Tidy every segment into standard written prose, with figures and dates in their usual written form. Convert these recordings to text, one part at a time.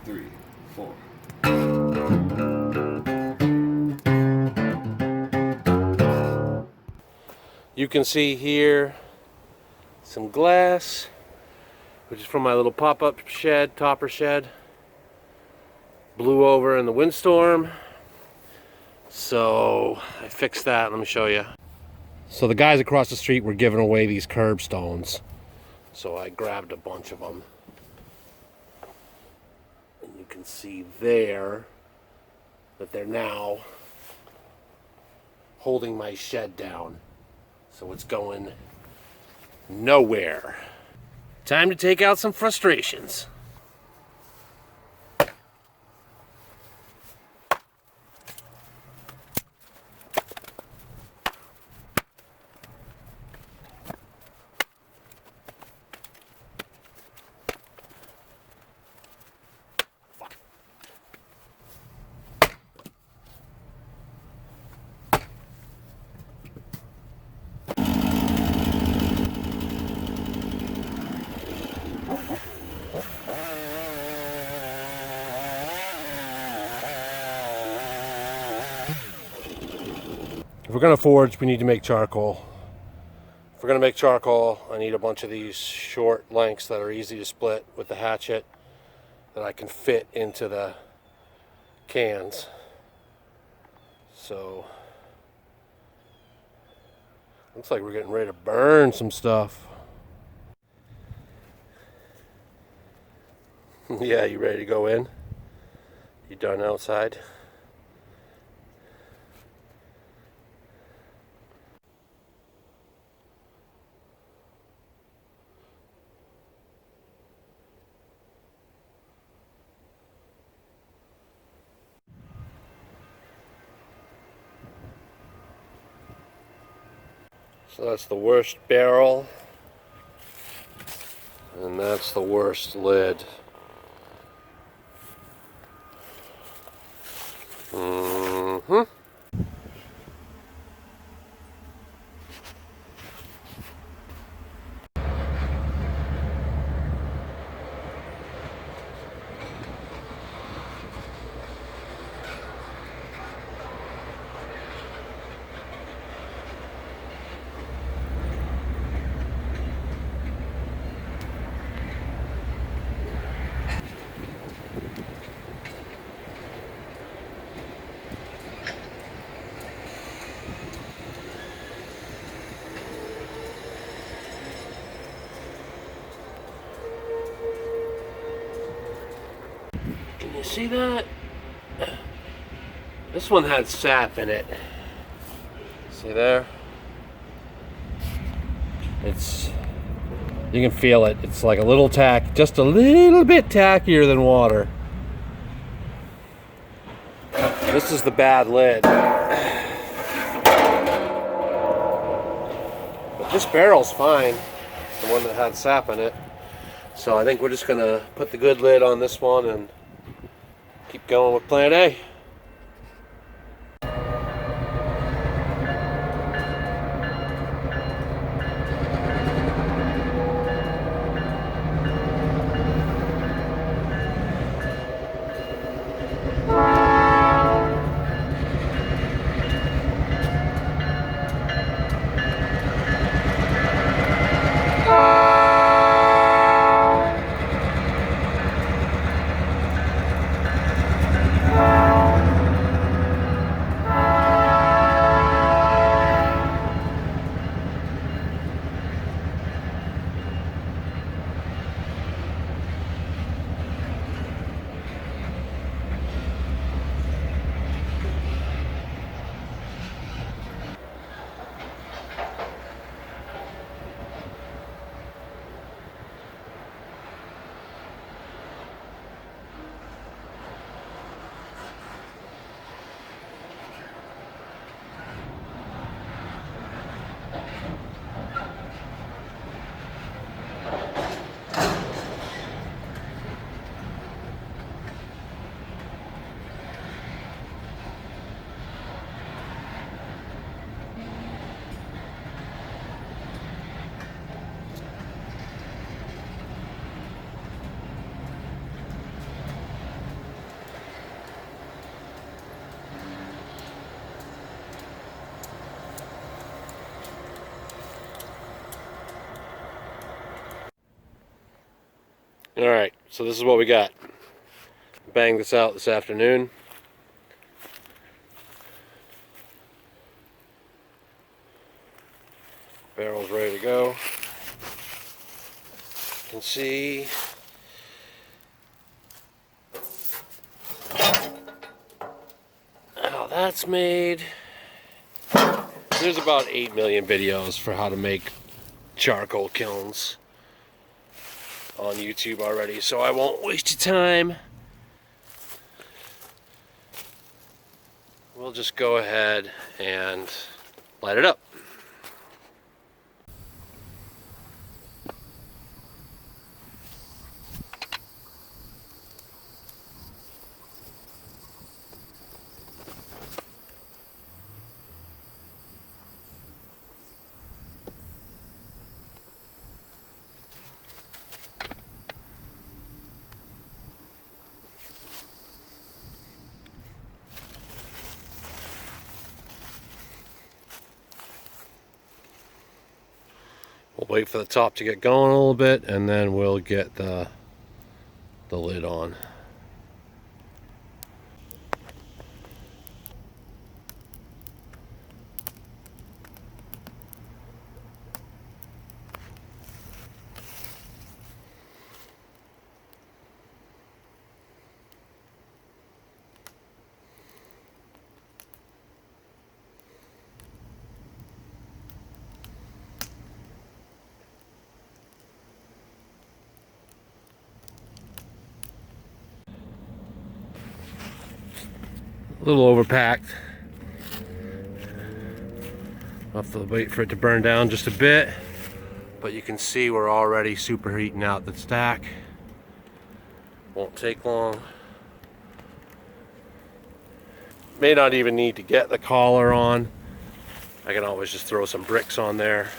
3, 4. You can see here some glass, which is from my little pop-up shed, topper shed. Blew over in the windstorm, so I fixed that. Let me show you. So the guys across the street were giving away these curbstones, so I grabbed a bunch of them. And you can see there that they're now holding my shed down, so it's going nowhere. Time to take out some frustrations. If we're gonna forge, we need to make charcoal. If we're gonna make charcoal, I need a bunch of these short lengths that are easy to split with the hatchet that I can fit into the cans. So, looks like we're getting ready to burn some stuff. Yeah, you ready to go in? You done outside? So that's the worst barrel, and that's the worst lid. Mm-hmm. Can you see that? This one had sap in it. See there? You can feel it. It's like a little tack, just a little bit tackier than water. This is the bad lid. But this barrel's fine. The one that had sap in it. So I think we're just gonna put the good lid on this one and keep going with plan A. Alright, so this is what we got. Bang this out this afternoon. Barrel's ready to go. You can see how that's made. There's about 8 million videos for how to make charcoal kilns on YouTube already, so I won't waste your time. We'll just go ahead and light it up. We'll wait for the top to get going a little bit, and then we'll get the lid on. A little overpacked. I'll have to wait for it to burn down just a bit, but you can see we're already superheating out the stack. Won't take long. May not even need to get the collar on. I can always just throw some bricks on there.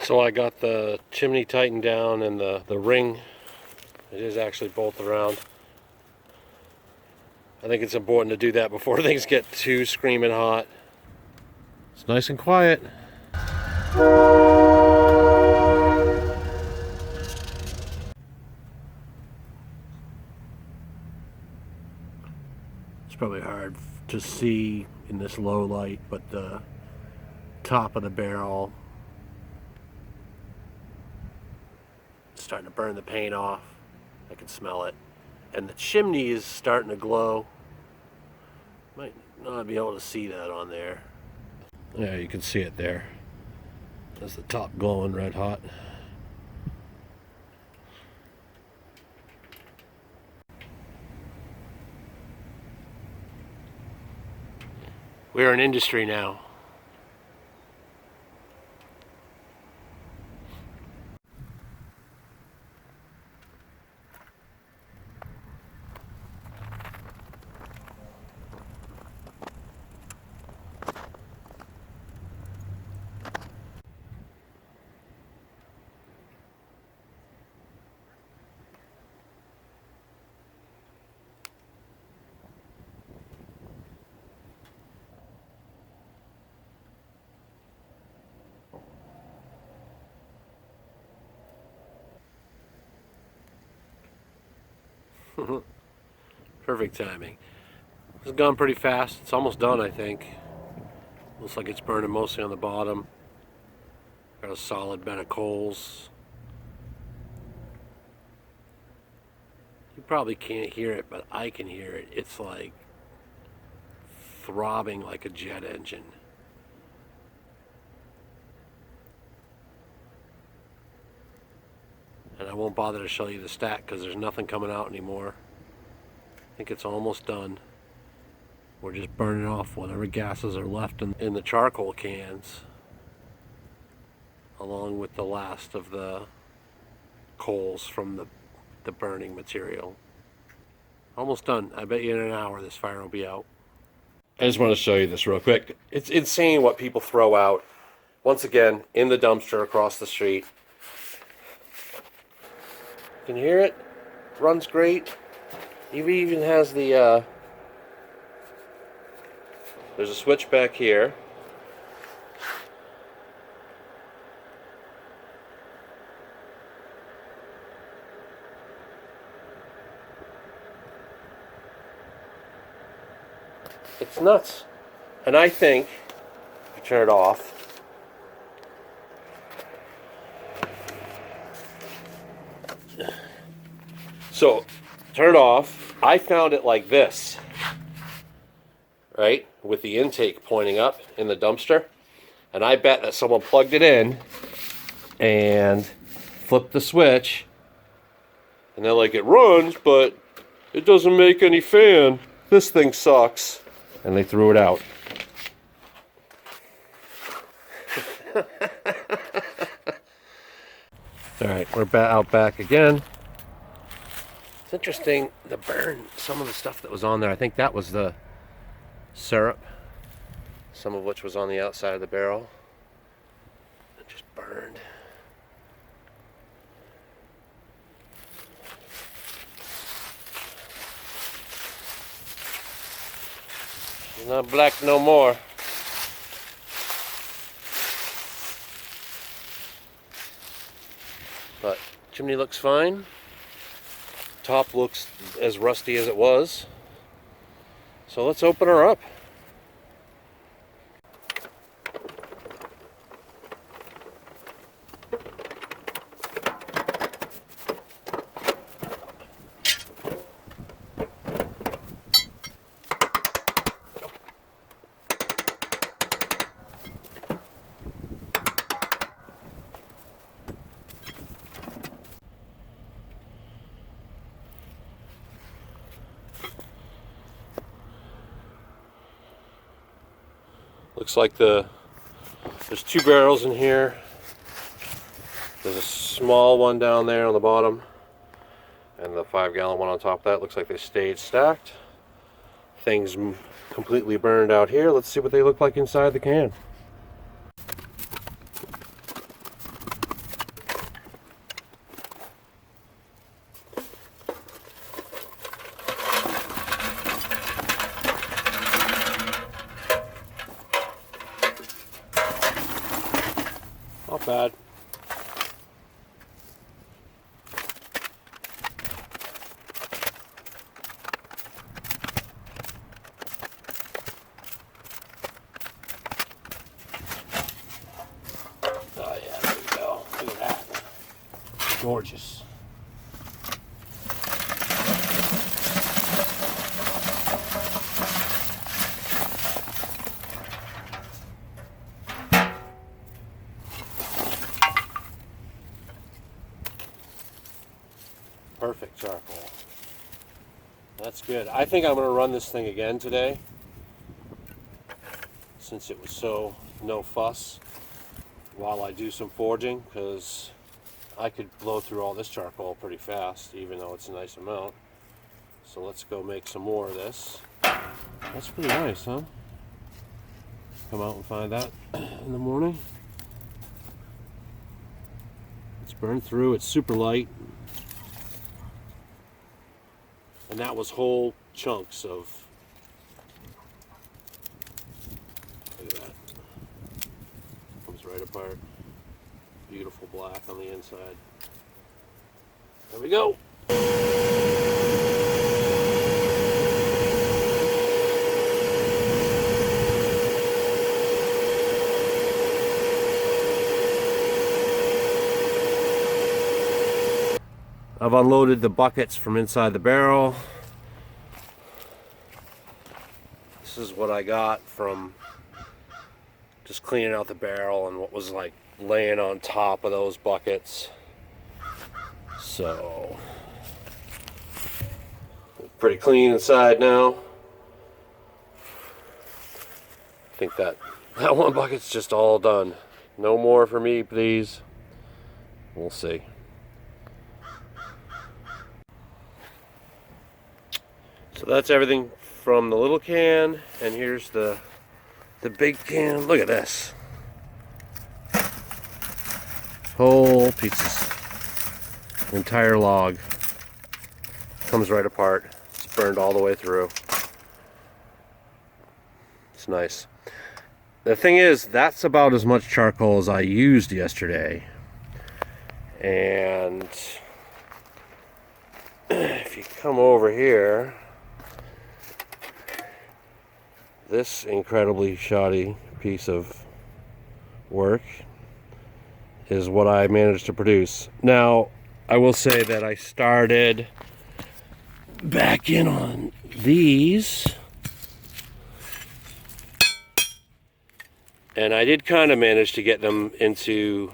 So I got the chimney tightened down and the ring, it is actually both around. I think it's important to do that before things get too screaming hot. It's nice and quiet. It's probably hard to see in this low light, but the top of the barrel is starting to burn the paint off. I can smell it. And the chimney is starting to glow. Might not be able to see that on there. Yeah, you can see it there. That's the top glowing red hot. We're in industry now. Perfect timing. It's gone pretty fast. It's almost done, I think. Looks like it's burning mostly on the bottom. Got a solid bed of coals. You probably can't hear it, but I can hear it. It's like throbbing like a jet engine. And I won't bother to show you the stack because there's nothing coming out anymore. I think it's almost done. We're just burning off whatever gases are left in the charcoal cans, along with the last of the coals from the burning material. Almost done. I bet you in an hour this fire will be out. I just want to show you this real quick. It's insane what people throw out. Once again, in the dumpster across the street. Can you hear it? Runs great. It even has the, there's a switch back here. It's nuts. And I think, if you turn it off, so turn it off, I found it like this, right, with the intake pointing up in the dumpster, and I bet that someone plugged it in and flipped the switch, and they're like, it runs, but it doesn't make any fan. This thing sucks. And they threw it out. Alright, we're out back again. It's interesting, the burn, some of the stuff that was on there, I think that was the syrup, some of which was on the outside of the barrel. It just burned. It's not black no more. But chimney looks fine. Top looks as rusty as it was. So let's open her up. Looks like there's 2 barrels in here. There's a small one down there on the bottom, and the 5-gallon one on top of that. Looks like they stayed stacked. Things completely burned out here. Let's see what they look like inside the can. Not bad. Oh yeah, there we go. Look at that. Gorgeous. Perfect charcoal. That's good. I think I'm going to run this thing again today, since it was so no fuss, while I do some forging, because I could blow through all this charcoal pretty fast, even though it's a nice amount. So let's go make some more of this. That's pretty nice, huh? Come out and find that in the morning. It's burned through. It's super light. And that was whole chunks of, look at that, comes right apart. Beautiful black on the inside. There we go. I've unloaded the buckets from inside the barrel. This is what I got from just cleaning out the barrel and what was like laying on top of those buckets. So, pretty clean inside now. I think that one bucket's just all done. No more for me, please. We'll see. So that's everything from the little can, and here's the big can. Look at this. Whole pieces. Entire log. Comes right apart. It's burned all the way through. It's nice. The thing is, that's about as much charcoal as I used yesterday. And if you come over here, this incredibly shoddy piece of work is what I managed to produce. Now, I will say that I started back in on these, and I did kind of manage to get them into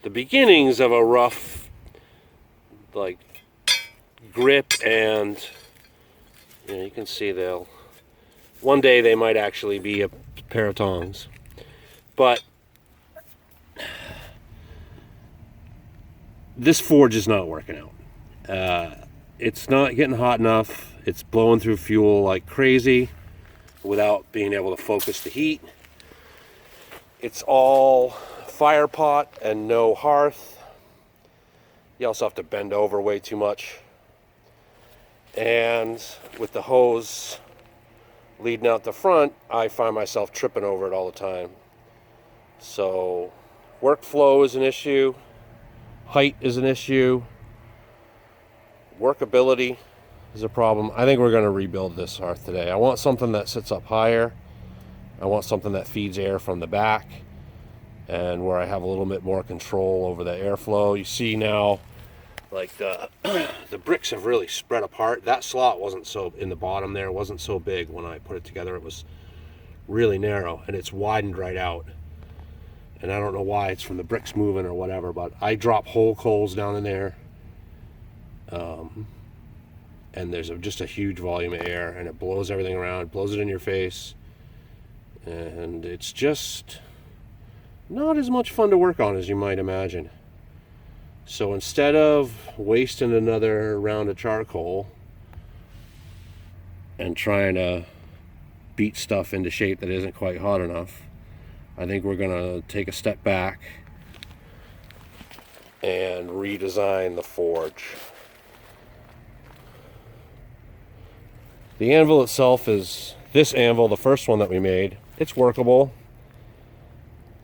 the beginnings of a rough, like, grip, and you can see they'll, one day they might actually be a pair of tongs. But this forge is not working out. It's not getting hot enough. It's blowing through fuel like crazy without being able to focus the heat. It's all fire pot and no hearth. You also have to bend over way too much. And with the hose leading out the front, I find myself tripping over it all the time. So workflow is an issue. Height is an issue. Workability is a problem. I think we're going to rebuild this hearth today. I want something that sits up higher. I want something that feeds air from the back, and where I have a little bit more control over the airflow. You see now, like the bricks have really spread apart. That slot wasn't so, in the bottom there, wasn't so big when I put it together. It was really narrow, and it's widened right out. And I don't know why, it's from the bricks moving or whatever, but I drop whole coals down in there. And there's just a huge volume of air, and it blows everything around, blows it in your face. And it's just not as much fun to work on as you might imagine. So instead of wasting another round of charcoal and trying to beat stuff into shape that isn't quite hot enough, I think we're going to take a step back and redesign the forge. The anvil itself is this anvil, the first one that we made. It's workable.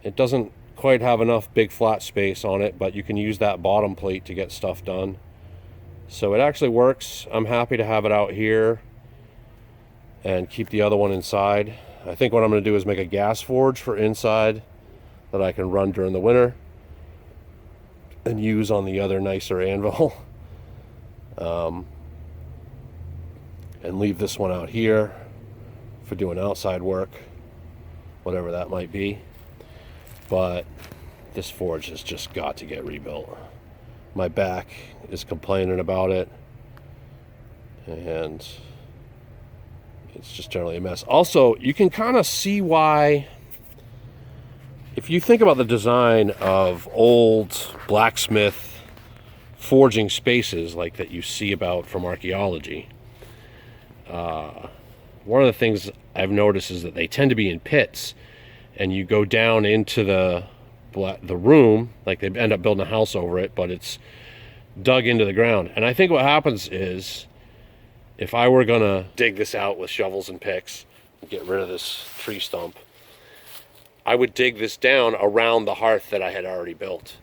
It doesn't quite have enough big flat space on it, but you can use that bottom plate to get stuff done. So it actually works. I'm happy to have it out here and keep the other one inside. I think what I'm going to do is make a gas forge for inside that I can run during the winter and use on the other nicer anvil. And leave this one out here for doing outside work, whatever that might be. But this forge has just got to get rebuilt. My back is complaining about it, and it's just generally a mess. Also, you can kind of see why, if you think about the design of old blacksmith forging spaces like that you see about from archaeology, one of the things I've noticed is that they tend to be in pits, and you go down into the room, like they end up building a house over it, but it's dug into the ground. And I think what happens is, if I were gonna dig this out with shovels and picks and get rid of this tree stump, I would dig this down around the hearth that I had already built,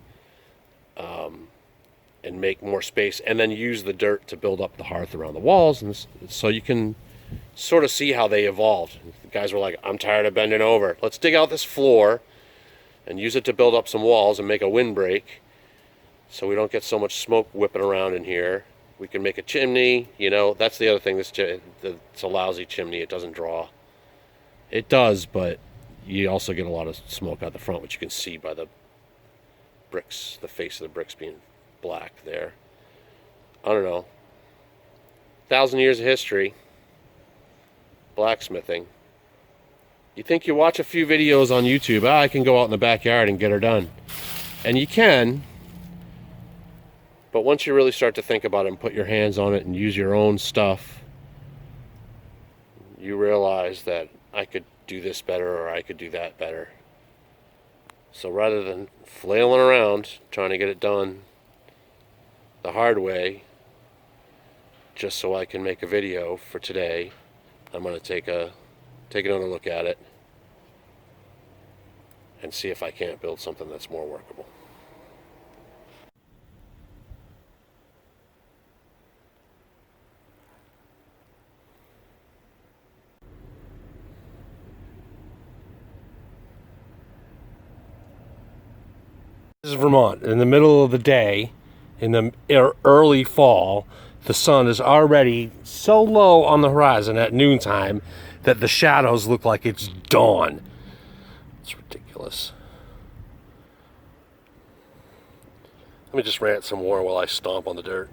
and make more space, and then use the dirt to build up the hearth around the walls. And so you can sort of see how they evolved. The guys were like, I'm tired of bending over. Let's dig out this floor and use it to build up some walls and make a windbreak so we don't get so much smoke whipping around in here. We can make a chimney, you know. That's the other thing, it's a lousy chimney. It doesn't draw. It does, but you also get a lot of smoke out the front, which you can see by the bricks, the face of the bricks being black there. I don't know. 1,000 years of history. Blacksmithing. You think you watch a few videos on YouTube, I can go out in the backyard and get her done. And you can, but once you really start to think about it and put your hands on it and use your own stuff, you realize that I could do this better or I could do that better. So rather than flailing around trying to get it done the hard way, just so I can make a video for today, I'm going to take another look at it and see if I can't build something that's more workable. This is Vermont. In the middle of the day, in the early fall, the sun is already so low on the horizon at noontime that the shadows look like it's dawn. It's ridiculous. Let me just rant some more while I stomp on the dirt.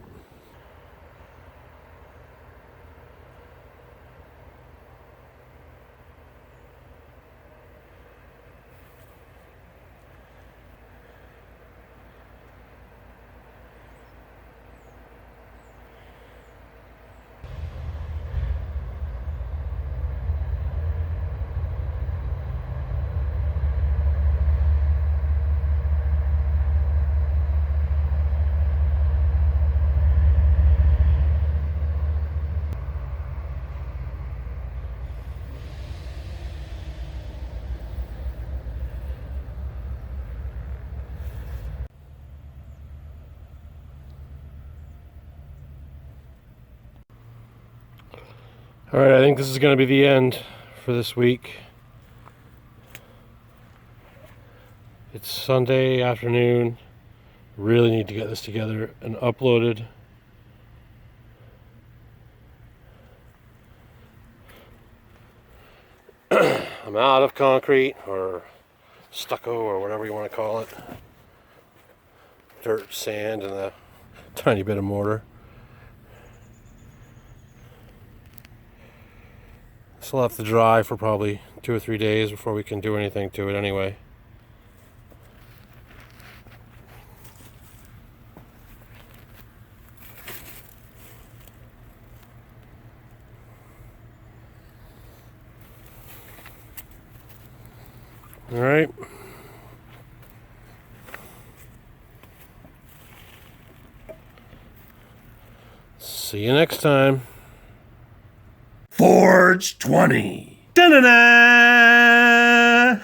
Alright, I think this is going to be the end for this week. It's Sunday afternoon. Really need to get this together and uploaded. I'm out of concrete or stucco or whatever you want to call it. Dirt, sand, and a tiny bit of mortar. This will have to dry for probably 2 or 3 days before we can do anything to it anyway. All right. See you next time. Forge 20. Da-na-na!